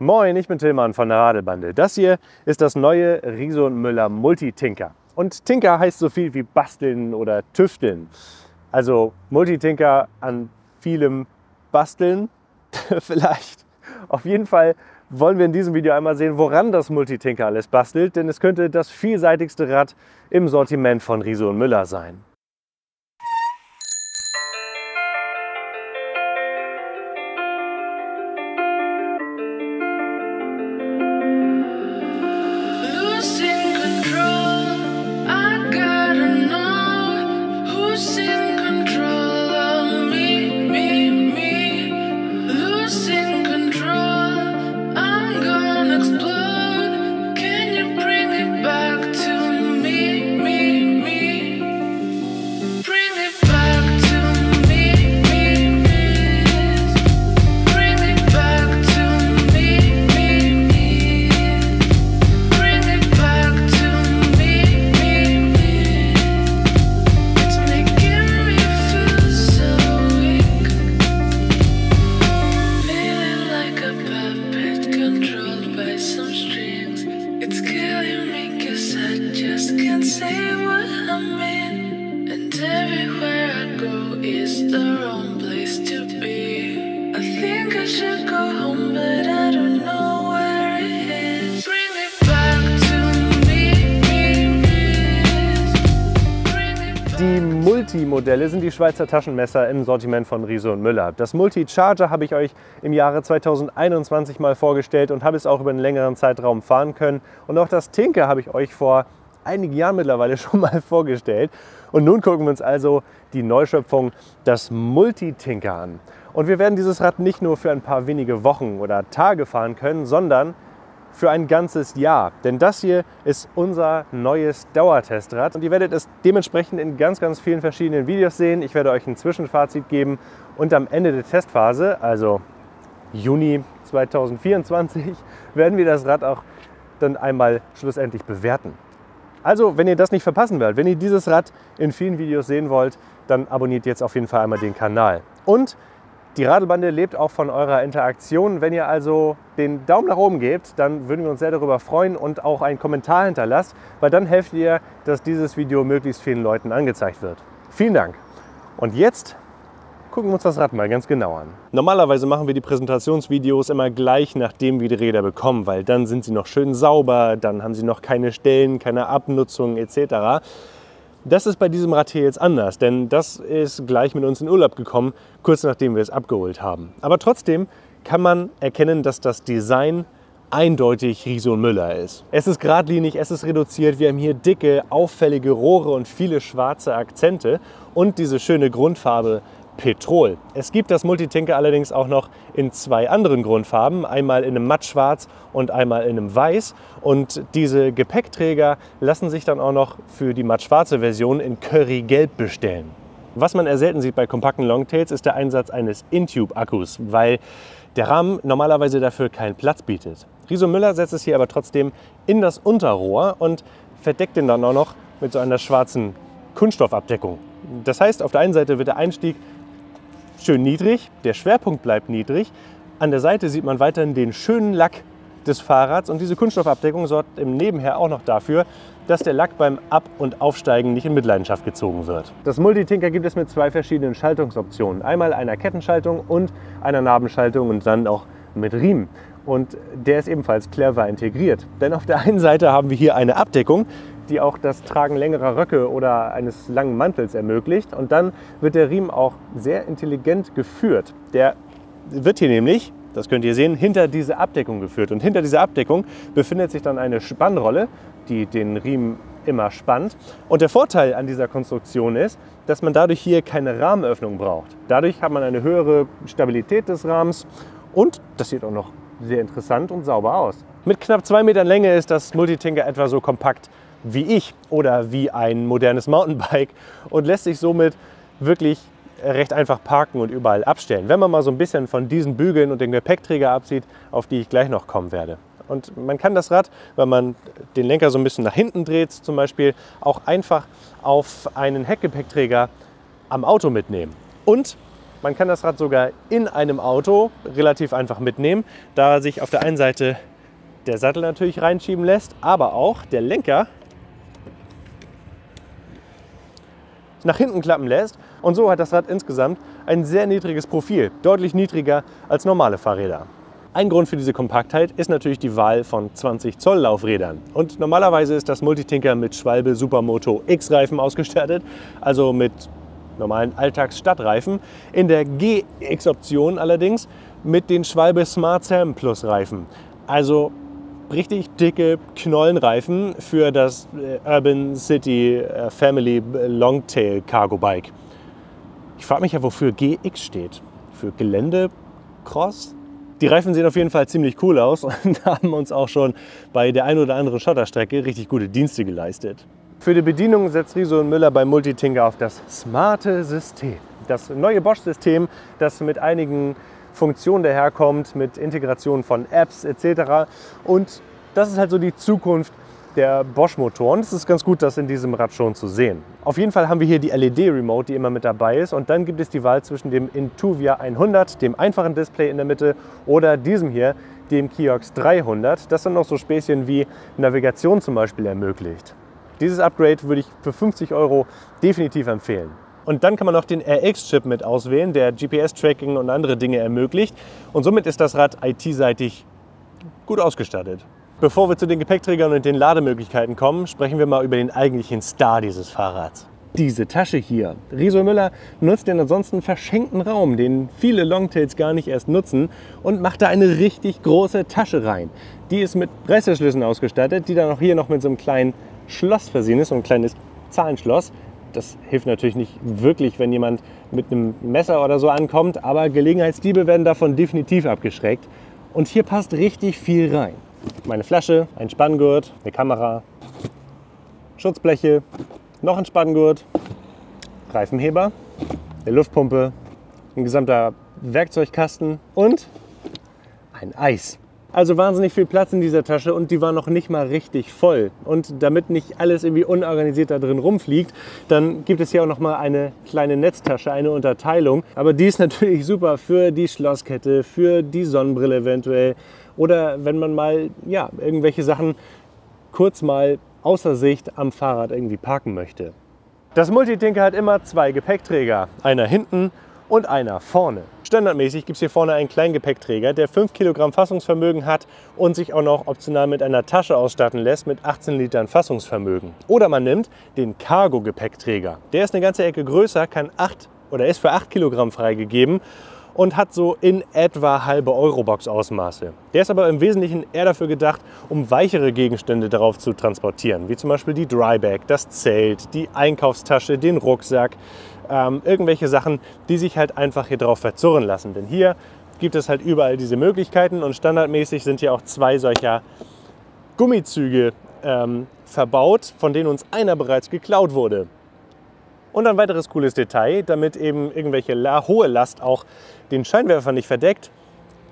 Moin, ich bin Tillmann von der Radelbande. Das hier ist das neue Riso & Müller Multi-Tinker. Und Tinker heißt so viel wie basteln oder tüfteln. Also Multi-Tinker an vielem basteln vielleicht. Auf jeden Fall wollen wir in diesem Video einmal sehen, woran das Multi-Tinker alles bastelt, denn es könnte das vielseitigste Rad im Sortiment von Riso & Müller sein. Die Multi-Modelle sind die Schweizer Taschenmesser im Sortiment von Riso & Müller. Das Multi-Charger habe ich euch im Jahre 2021 mal vorgestellt und habe es auch über einen längeren Zeitraum fahren können. Und auch das Tinker habe ich euch vor einigen Jahren mittlerweile schon mal vorgestellt. Und nun gucken wir uns also die Neuschöpfung, das Multi-Tinker an. Und wir werden dieses Rad nicht nur für ein paar wenige Wochen oder Tage fahren können, sondern für ein ganzes Jahr. Denn das hier ist unser neues Dauertestrad und ihr werdet es dementsprechend in ganz vielen verschiedenen Videos sehen. Ich werde euch ein Zwischenfazit geben und am Ende der Testphase, also Juni 2024, werden wir das Rad auch dann einmal schlussendlich bewerten. Also, wenn ihr das nicht verpassen wollt, wenn ihr dieses Rad in vielen Videos sehen wollt, dann abonniert jetzt auf jeden Fall einmal den Kanal. Und die Radelbande lebt auch von eurer Interaktion. Wenn ihr also den Daumen nach oben gebt, dann würden wir uns sehr darüber freuen und auch einen Kommentar hinterlasst, weil dann helft ihr, dass dieses Video möglichst vielen Leuten angezeigt wird. Vielen Dank. Und jetzt gucken wir uns das Rad mal ganz genau an. Normalerweise machen wir die Präsentationsvideos immer gleich, nachdem wir die Räder bekommen, weil dann sind sie noch schön sauber, dann haben sie noch keine Stellen, keine Abnutzung etc. Das ist bei diesem Rad hier jetzt anders, denn das ist gleich mit uns in Urlaub gekommen, kurz nachdem wir es abgeholt haben. Aber trotzdem kann man erkennen, dass das Design eindeutig Riso & Müller ist. Es ist geradlinig, es ist reduziert, wir haben hier dicke, auffällige Rohre und viele schwarze Akzente und diese schöne Grundfarbe Petrol. Es gibt das Multi-Tinker allerdings auch noch in zwei anderen Grundfarben, einmal in einem Mattschwarz und einmal in einem Weiß. Und diese Gepäckträger lassen sich dann auch noch für die mattschwarze Version in Currygelb bestellen. Was man eher selten sieht bei kompakten Longtails ist der Einsatz eines InTube-Akkus, weil der Rahmen normalerweise dafür keinen Platz bietet. Riso & Müller setzt es hier aber trotzdem in das Unterrohr und verdeckt den dann auch noch mit so einer schwarzen Kunststoffabdeckung. Das heißt, auf der einen Seite wird der Einstieg schön niedrig, der Schwerpunkt bleibt niedrig. An der Seite sieht man weiterhin den schönen Lack des Fahrrads und diese Kunststoffabdeckung sorgt im Nebenher auch noch dafür, dass der Lack beim Ab- und Aufsteigen nicht in Mitleidenschaft gezogen wird. Das Multi-Tinker gibt es mit zwei verschiedenen Schaltungsoptionen. Einmal einer Kettenschaltung und einer Nabenschaltung und dann auch mit Riemen. Und der ist ebenfalls clever integriert. Denn auf der einen Seite haben wir hier eine Abdeckung, die auch das Tragen längerer Röcke oder eines langen Mantels ermöglicht. Und dann wird der Riemen auch sehr intelligent geführt. Der wird hier nämlich, das könnt ihr sehen, hinter diese Abdeckung geführt. Und hinter dieser Abdeckung befindet sich dann eine Spannrolle, die den Riemen immer spannt. Und der Vorteil an dieser Konstruktion ist, dass man dadurch hier keine Rahmenöffnung braucht. Dadurch hat man eine höhere Stabilität des Rahmens und das sieht auch noch sehr interessant und sauber aus. Mit knapp 2 Metern Länge ist das Multi-Tinker etwa so kompakt wie ich oder wie ein modernes Mountainbike und lässt sich somit wirklich recht einfach parken und überall abstellen. Wenn man mal so ein bisschen von diesen Bügeln und dem Gepäckträger absieht, auf die ich gleich noch kommen werde. Und man kann das Rad, wenn man den Lenker so ein bisschen nach hinten dreht zum Beispiel, auch einfach auf einen Heckgepäckträger am Auto mitnehmen. Und Man kann das Rad sogar in einem Auto relativ einfach mitnehmen, da sich auf der einen Seite der Sattel natürlich reinschieben lässt, aber auch der Lenker nach hinten klappen lässt. Und so hat das Rad insgesamt ein sehr niedriges Profil, deutlich niedriger als normale Fahrräder. Ein Grund für diese Kompaktheit ist natürlich die Wahl von 20 Zoll Laufrädern. Und normalerweise ist das Multitinker mit Schwalbe Supermoto X Reifen ausgestattet, also mit normalen Alltags-Stadtreifen. In der GX-Option allerdings mit den Schwalbe Smart Sam Plus Reifen. Also richtig dicke Knollenreifen für das Urban City Family Longtail Cargo Bike. Ich frage mich ja, wofür GX steht. Für Geländecross? Die Reifen sehen auf jeden Fall ziemlich cool aus und haben uns auch schon bei der ein oder anderen Schotterstrecke richtig gute Dienste geleistet. Für die Bedienung setzt Riso und Müller beim Multitinker auf das smarte System. Das neue Bosch-System, das mit einigen Funktionen daherkommt, mit Integration von Apps etc. Und das ist halt so die Zukunft der Bosch-Motoren. Es ist ganz gut, das in diesem Rad schon zu sehen. Auf jeden Fall haben wir hier die LED-Remote, die immer mit dabei ist. Und dann gibt es die Wahl zwischen dem Intuvia 100, dem einfachen Display in der Mitte, oder diesem hier, dem Kiox 300, das dann noch so Späßchen wie Navigation zum Beispiel ermöglicht. Dieses Upgrade würde ich für 50 € definitiv empfehlen. Und dann kann man noch den RX-Chip mit auswählen, der GPS-Tracking und andere Dinge ermöglicht. Und somit ist das Rad IT-seitig gut ausgestattet. Bevor wir zu den Gepäckträgern und den Lademöglichkeiten kommen, sprechen wir mal über den eigentlichen Star dieses Fahrrads. Diese Tasche hier. Riso Müller nutzt den ansonsten verschenkten Raum, den viele Longtails gar nicht erst nutzen, und macht da eine richtig große Tasche rein. Die ist mit Reißverschlüssen ausgestattet, die dann auch hier noch mit so einem kleinen Schloss versehen ist, so ein kleines Zahlenschloss. Das hilft natürlich nicht wirklich, wenn jemand mit einem Messer oder so ankommt, aber Gelegenheitsdiebe werden davon definitiv abgeschreckt. Und hier passt richtig viel rein. Meine Flasche, ein Spanngurt, eine Kamera, Schutzbleche, noch ein Spanngurt, Reifenheber, eine Luftpumpe, ein gesamter Werkzeugkasten und ein Eis. Also wahnsinnig viel Platz in dieser Tasche, und die war noch nicht mal richtig voll. Und damit nicht alles irgendwie unorganisiert da drin rumfliegt, dann gibt es hier auch noch mal eine kleine Netztasche, eine Unterteilung. Aber die ist natürlich super für die Schlosskette, für die Sonnenbrille eventuell, oder wenn man mal irgendwelche Sachen kurz mal außer Sicht am Fahrrad irgendwie parken möchte. Das Multitinker hat immer zwei Gepäckträger, einer hinten und einer vorne. Standardmäßig gibt es hier vorne einen kleinen Gepäckträger, der 5 Kilogramm Fassungsvermögen hat und sich auch noch optional mit einer Tasche ausstatten lässt mit 18 Litern Fassungsvermögen. Oder man nimmt den Cargo-Gepäckträger. Der ist eine ganze Ecke größer, ist für 8 Kilogramm freigegeben und hat so in etwa halbe Eurobox-Ausmaße. Der ist aber im Wesentlichen eher dafür gedacht, um weichere Gegenstände darauf zu transportieren, wie zum Beispiel die Drybag, das Zelt, die Einkaufstasche, den Rucksack, irgendwelche Sachen, die sich halt einfach hier drauf verzurren lassen. Denn hier gibt es halt überall diese Möglichkeiten, und standardmäßig sind hier auch zwei solcher Gummizüge verbaut, von denen uns einer bereits geklaut wurde. Und ein weiteres cooles Detail, damit eben irgendwelche hohe Last auch den Scheinwerfer nicht verdeckt,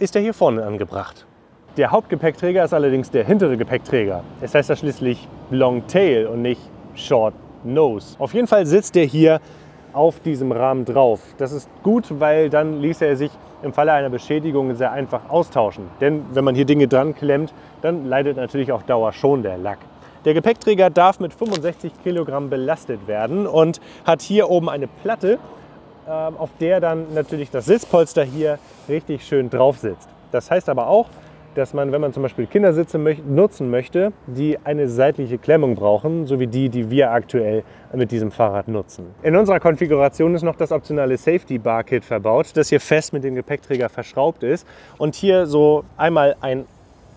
ist er hier vorne angebracht. Der Hauptgepäckträger ist allerdings der hintere Gepäckträger. Es heißt ja schließlich Long Tail und nicht Short Nose. Auf jeden Fall sitzt der hier auf diesem Rahmen drauf. Das ist gut, weil dann ließ er sich im Falle einer Beschädigung sehr einfach austauschen. Denn wenn man hier Dinge dran klemmt, dann leidet natürlich auch dauerschonend der Lack. Der Gepäckträger darf mit 65 Kilogramm belastet werden und hat hier oben eine Platte, auf der dann natürlich das Sitzpolster hier richtig schön drauf sitzt. Das heißt aber auch, dass man, wenn man zum Beispiel Kindersitze nutzen möchte, die eine seitliche Klemmung brauchen, so wie die wir aktuell mit diesem Fahrrad nutzen. In unserer Konfiguration ist noch das optionale Safety Bar Kit verbaut, das hier fest mit dem Gepäckträger verschraubt ist und hier so einmal ein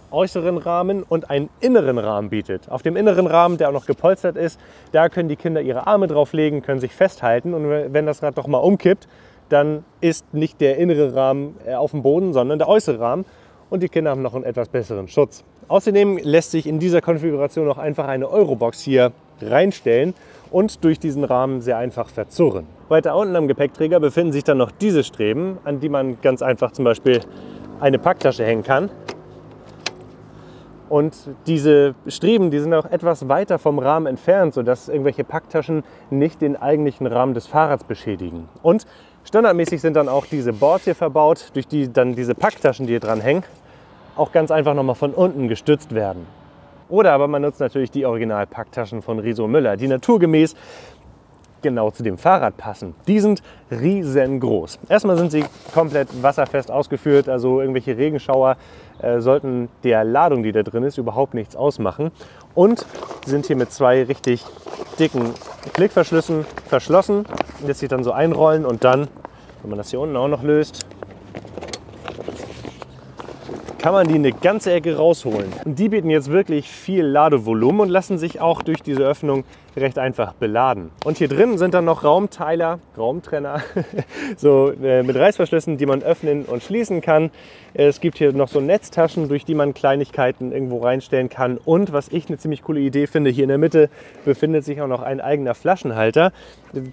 äußeren Rahmen und einen inneren Rahmen bietet. Auf dem inneren Rahmen, der auch noch gepolstert ist, da können die Kinder ihre Arme drauflegen, können sich festhalten, und wenn das Rad doch mal umkippt, dann ist nicht der innere Rahmen auf dem Boden, sondern der äußere Rahmen, und die Kinder haben noch einen etwas besseren Schutz. Außerdem lässt sich in dieser Konfiguration auch einfach eine Eurobox hier reinstellen und durch diesen Rahmen sehr einfach verzurren. Weiter unten am Gepäckträger befinden sich dann noch diese Streben, an die man ganz einfach zum Beispiel eine Packtasche hängen kann. Und diese Streben, die sind auch etwas weiter vom Rahmen entfernt, sodass irgendwelche Packtaschen nicht den eigentlichen Rahmen des Fahrrads beschädigen. Und Standardmäßig sind dann auch diese Boards hier verbaut, durch die dann diese Packtaschen, die hier dran hängen, auch ganz einfach nochmal von unten gestützt werden. Oder aber man nutzt natürlich die Original-Packtaschen von Riso und Müller, die naturgemäß genau zu dem Fahrrad passen. Die sind riesengroß. Erstmal sind sie komplett wasserfest ausgeführt, also irgendwelche Regenschauer sollten der Ladung, die da drin ist, überhaupt nichts ausmachen. Und sind hier mit zwei richtig dicken Klickverschlüssen verschlossen. Lässt sich dann so einrollen und dann, wenn man das hier unten auch noch löst, kann man die eine ganze Ecke rausholen. Und die bieten jetzt wirklich viel Ladevolumen und lassen sich auch durch diese Öffnung recht einfach beladen. Und hier drin sind dann noch Raumteiler, Raumtrenner, so mit Reißverschlüssen, die man öffnen und schließen kann. Es gibt hier noch so Netztaschen, durch die man Kleinigkeiten irgendwo reinstellen kann. Und was ich eine ziemlich coole Idee finde, hier in der Mitte befindet sich auch noch ein eigener Flaschenhalter,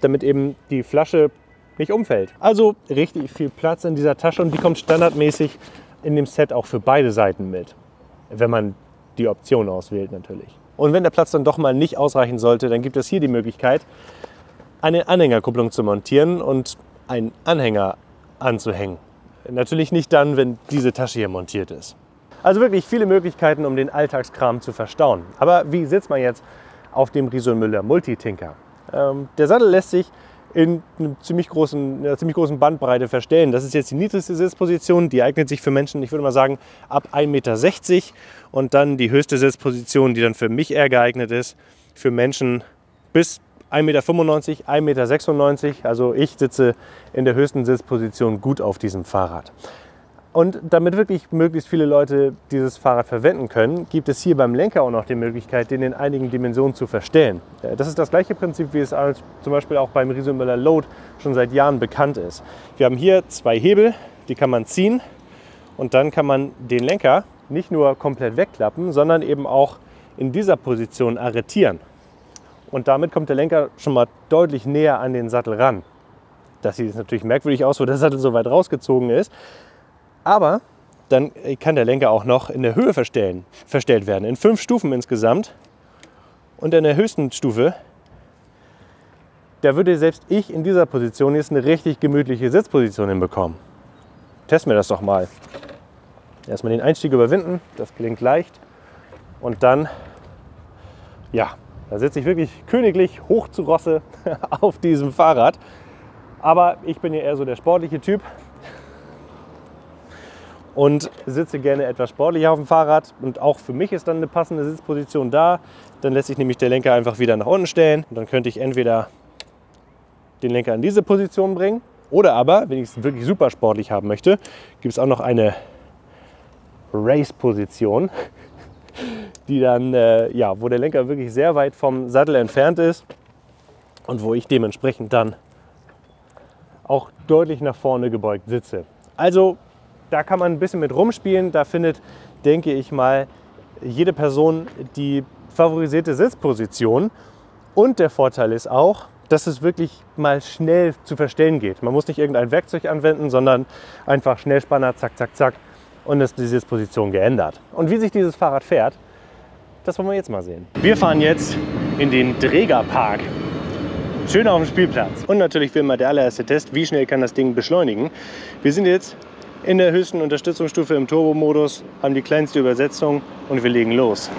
damit eben die Flasche nicht umfällt. Also richtig viel Platz in dieser Tasche und die kommt standardmäßig in dem Set auch für beide Seiten mit, wenn man die Option auswählt natürlich. Und wenn der Platz dann doch mal nicht ausreichen sollte, dann gibt es hier die Möglichkeit, eine Anhängerkupplung zu montieren und einen Anhänger anzuhängen. Natürlich nicht dann, wenn diese Tasche hier montiert ist. Also wirklich viele Möglichkeiten, um den Alltagskram zu verstauen. Aber wie sitzt man jetzt auf dem Riso und Müller Multitinker? Der Sattel lässt sich in einer ziemlich großen Bandbreite verstellen. Das ist jetzt die niedrigste Sitzposition, die eignet sich für Menschen, ich würde mal sagen, ab 1,60 Meter und dann die höchste Sitzposition, die dann für mich eher geeignet ist, für Menschen bis 1,95 Meter, 1,96 Meter. Also ich sitze in der höchsten Sitzposition gut auf diesem Fahrrad. Und damit wirklich möglichst viele Leute dieses Fahrrad verwenden können, gibt es hier beim Lenker auch noch die Möglichkeit, den in einigen Dimensionen zu verstellen. Das ist das gleiche Prinzip, wie es zum Beispiel auch beim Riso und Müller Load schon seit Jahren bekannt ist. Wir haben hier zwei Hebel, die kann man ziehen und dann kann man den Lenker nicht nur komplett wegklappen, sondern eben auch in dieser Position arretieren. Und damit kommt der Lenker schon mal deutlich näher an den Sattel ran. Das sieht jetzt natürlich merkwürdig aus, wo der Sattel so weit rausgezogen ist. Aber dann kann der Lenker auch noch in der Höhe verstellt werden, in 5 Stufen insgesamt. Und in der höchsten Stufe, da würde selbst ich in dieser Position jetzt eine richtig gemütliche Sitzposition hinbekommen. Testen wir das doch mal. Erstmal den Einstieg überwinden, das gelingt leicht. Und dann, ja, da sitze ich wirklich königlich hoch zu Rosse auf diesem Fahrrad. Aber ich bin ja eher so der sportliche Typ und sitze gerne etwas sportlicher auf dem Fahrrad. Und auch für mich ist dann eine passende Sitzposition da. Dann lässt sich nämlich der Lenker einfach wieder nach unten stellen. Und dann könnte ich entweder den Lenker in diese Position bringen oder aber, wenn ich es wirklich super sportlich haben möchte, gibt es auch noch eine Race-Position, die dann, ja, wo der Lenker wirklich sehr weit vom Sattel entfernt ist und wo ich dementsprechend dann auch deutlich nach vorne gebeugt sitze. Also da kann man ein bisschen mit rumspielen. Da findet, denke ich mal, jede Person die favorisierte Sitzposition. Und der Vorteil ist auch, dass es wirklich mal schnell zu verstellen geht. Man muss nicht irgendein Werkzeug anwenden, sondern einfach Schnellspanner, zack, zack, zack, und ist die Sitzposition geändert. Und wie sich dieses Fahrrad fährt, das wollen wir jetzt mal sehen. Wir fahren jetzt in den Drägerpark. Schön auf dem Spielplatz. Und natürlich wie immer der allererste Test, wie schnell kann das Ding beschleunigen. Wir sind jetzt in der höchsten Unterstützungsstufe im Turbo-Modus, haben die kleinste Übersetzung und wir legen los.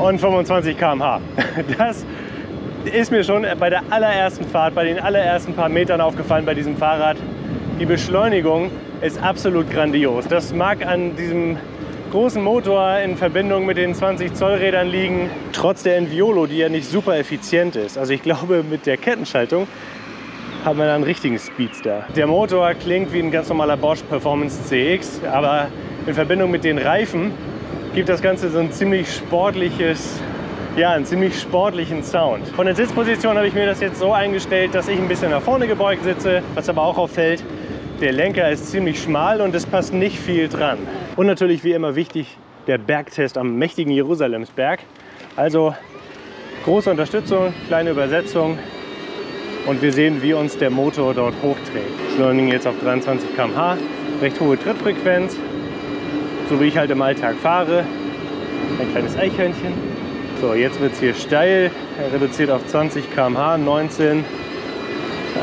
Und 25 km/h. Das ist mir schon bei der allerersten Fahrt, bei den allerersten paar Metern aufgefallen bei diesem Fahrrad. Die Beschleunigung ist absolut grandios. Das mag an diesem großen Motor in Verbindung mit den 20 Zoll Rädern liegen, trotz der Enviolo, die ja nicht super effizient ist. Also ich glaube, mit der Kettenschaltung haben wir da einen richtigen Speedster. Der Motor klingt wie ein ganz normaler Bosch Performance CX, aber in Verbindung mit den Reifen gibt das Ganze so ein ziemlich sportliches, ja, einen ziemlich sportlichen Sound. Von der Sitzposition habe ich mir das jetzt so eingestellt, dass ich ein bisschen nach vorne gebeugt sitze, was aber auch auffällt, der Lenker ist ziemlich schmal und es passt nicht viel dran. Und natürlich wie immer wichtig, der Bergtest am mächtigen Jerusalemsberg. Also große Unterstützung, kleine Übersetzung und wir sehen, wie uns der Motor dort hochträgt. Beschleunigen jetzt auf 23 km/h, recht hohe Trittfrequenz, so wie ich halt im Alltag fahre. Ein kleines Eichhörnchen. So, jetzt wird es hier steil. Er reduziert auf 20 km/h, 19,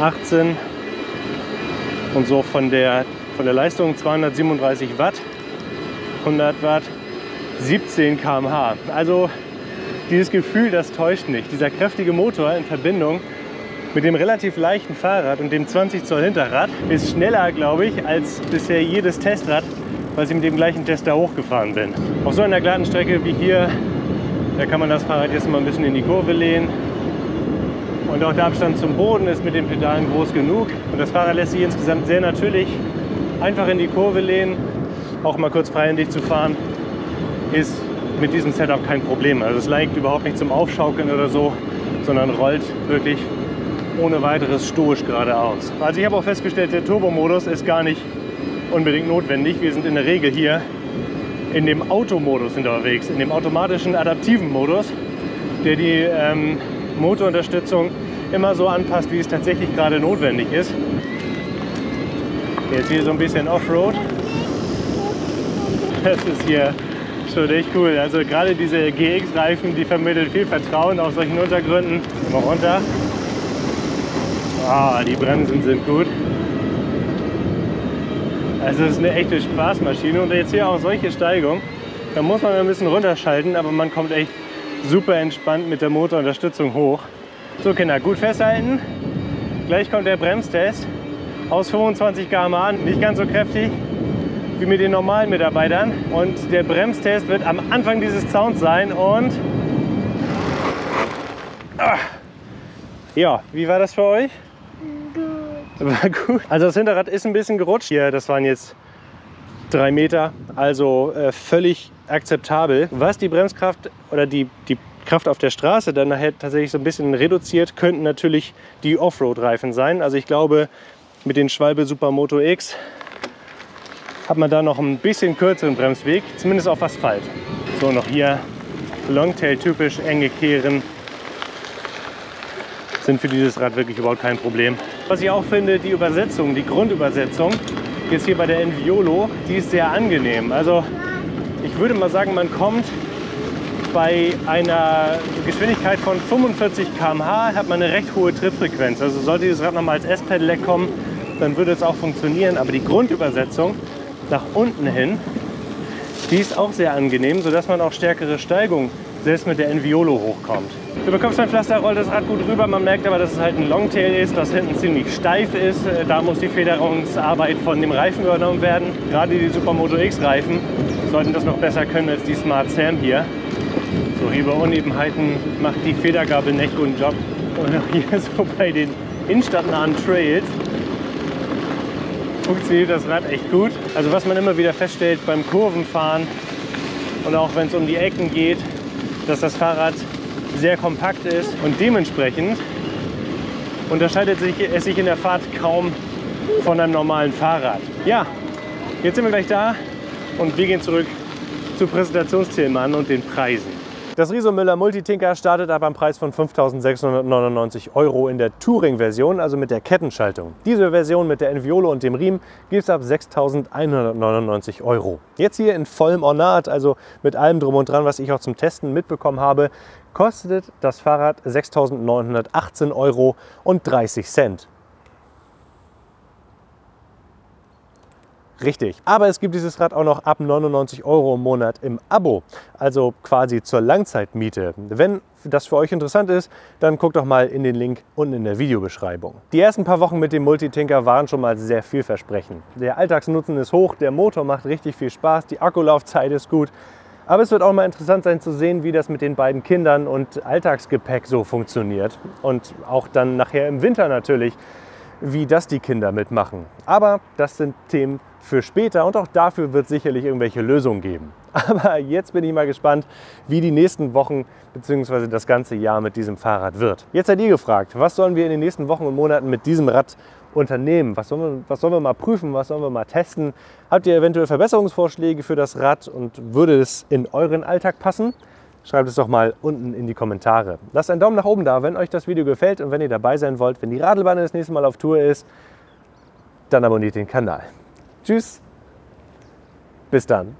18 und so von der Leistung 237 Watt, 100 Watt, 17 km/h. Also dieses Gefühl, das täuscht nicht. Dieser kräftige Motor in Verbindung mit dem relativ leichten Fahrrad und dem 20 Zoll Hinterrad ist schneller, glaube ich, als bisher jedes Testrad, was ich mit dem gleichen Tester hochgefahren bin. Auf so einer glatten Strecke wie hier, da kann man das Fahrrad jetzt mal ein bisschen in die Kurve lehnen. Und auch der Abstand zum Boden ist mit den Pedalen groß genug. Und das Fahrrad lässt sich insgesamt sehr natürlich einfach in die Kurve lehnen. Auch mal kurz freihändig zu fahren, ist mit diesem Setup kein Problem. Also es neigt überhaupt nicht zum Aufschaukeln oder so, sondern rollt wirklich ohne weiteres stoisch geradeaus. Also ich habe auch festgestellt, der Turbomodus ist gar nicht unbedingt notwendig. Wir sind in der Regel hier in dem Automodus unterwegs, in dem automatischen adaptiven Modus, der die Motorunterstützung immer so anpasst, wie es tatsächlich gerade notwendig ist. Jetzt hier so ein bisschen Offroad. Das ist hier schon echt cool. Also gerade diese GX-Reifen, die vermitteln viel Vertrauen auf solchen Untergründen. Immer runter. Ah, die Bremsen sind gut. Also es ist eine echte Spaßmaschine. Und jetzt hier auch solche Steigung. Da muss man ein bisschen runterschalten, aber man kommt echt super entspannt mit der Motorunterstützung hoch. So Kinder, gut festhalten. Gleich kommt der Bremstest. Aus 25 km/h, nicht ganz so kräftig wie mit den normalen Mitarbeitern. Und der Bremstest wird am Anfang dieses Zauns sein. Und ja, wie war das für euch? Gut. War gut. Also das Hinterrad ist ein bisschen gerutscht. Hier, das waren jetzt 3 Meter, also völlig akzeptabel. Was die Bremskraft oder die Kraft auf der Straße dann nachher tatsächlich so ein bisschen reduziert, könnten natürlich die Offroad-Reifen sein. Also ich glaube, mit den Schwalbe Supermoto X hat man da noch ein bisschen kürzeren Bremsweg, zumindest auf Asphalt. So, noch hier Longtail typisch, enge Kehren sind für dieses Rad wirklich überhaupt kein Problem. Was ich auch finde, die Übersetzung, die Grundübersetzung, jetzt hier bei der Enviolo, die ist sehr angenehm. Also ich würde mal sagen, man kommt bei einer Geschwindigkeit von 45 km/h hat man eine recht hohe Trittfrequenz. Also sollte dieses Rad nochmal als S-Pedelec kommen, dann würde es auch funktionieren. Aber die Grundübersetzung nach unten hin, die ist auch sehr angenehm, sodass man auch stärkere Steigungen selbst mit der Enviolo hochkommt. Du bekommst beim Pflaster, rollt das Rad gut rüber. Man merkt aber, dass es halt ein Longtail ist, das hinten ziemlich steif ist. Da muss die Federungsarbeit von dem Reifen übernommen werden. Gerade die Supermoto X Reifen sollten das noch besser können als die Smart Sam hier. So, hier bei Unebenheiten macht die Federgabel einen echt guten Job. Und auch hier so bei den innenstadtnahen Trails funktioniert das Rad echt gut. Also was man immer wieder feststellt beim Kurvenfahren und auch wenn es um die Ecken geht, dass das Fahrrad sehr kompakt ist und dementsprechend unterscheidet es sich in der Fahrt kaum von einem normalen Fahrrad. Ja, jetzt sind wir gleich da und wir gehen zurück zu Präsentationsthemen und den Preisen. Das Riso Müller Multitinker startet ab am Preis von 5.699 € in der Touring-Version, also mit der Kettenschaltung. Diese Version mit der Enviolo und dem Riemen gibt es ab 6.199 €. Jetzt hier in vollem Ornat, also mit allem drum und dran, was ich auch zum Testen mitbekommen habe, kostet das Fahrrad 6.918 € und 30 Cent. Richtig. Aber es gibt dieses Rad auch noch ab 99 € im Monat im Abo, also quasi zur Langzeitmiete. Wenn das für euch interessant ist, dann guckt doch mal in den Link unten in der Videobeschreibung. Die ersten paar Wochen mit dem Multitinker waren schon mal sehr vielversprechend. Der Alltagsnutzen ist hoch, der Motor macht richtig viel Spaß, die Akkulaufzeit ist gut. Aber es wird auch mal interessant sein zu sehen, wie das mit den beiden Kindern und Alltagsgepäck so funktioniert. Und auch dann nachher im Winter natürlich, wie das die Kinder mitmachen. Aber das sind Themen für später und auch dafür wird es sicherlich irgendwelche Lösungen geben. Aber jetzt bin ich mal gespannt, wie die nächsten Wochen bzw. das ganze Jahr mit diesem Fahrrad wird. Jetzt seid ihr gefragt, was sollen wir in den nächsten Wochen und Monaten mit diesem Rad unternehmen? Was sollen wir mal prüfen, was sollen wir mal testen? Habt ihr eventuell Verbesserungsvorschläge für das Rad und würde es in euren Alltag passen? Schreibt es doch mal unten in die Kommentare. Lasst einen Daumen nach oben da, wenn euch das Video gefällt und wenn ihr dabei sein wollt, wenn die Radlbahn das nächste Mal auf Tour ist, dann abonniert den Kanal. Tschüss, bis dann.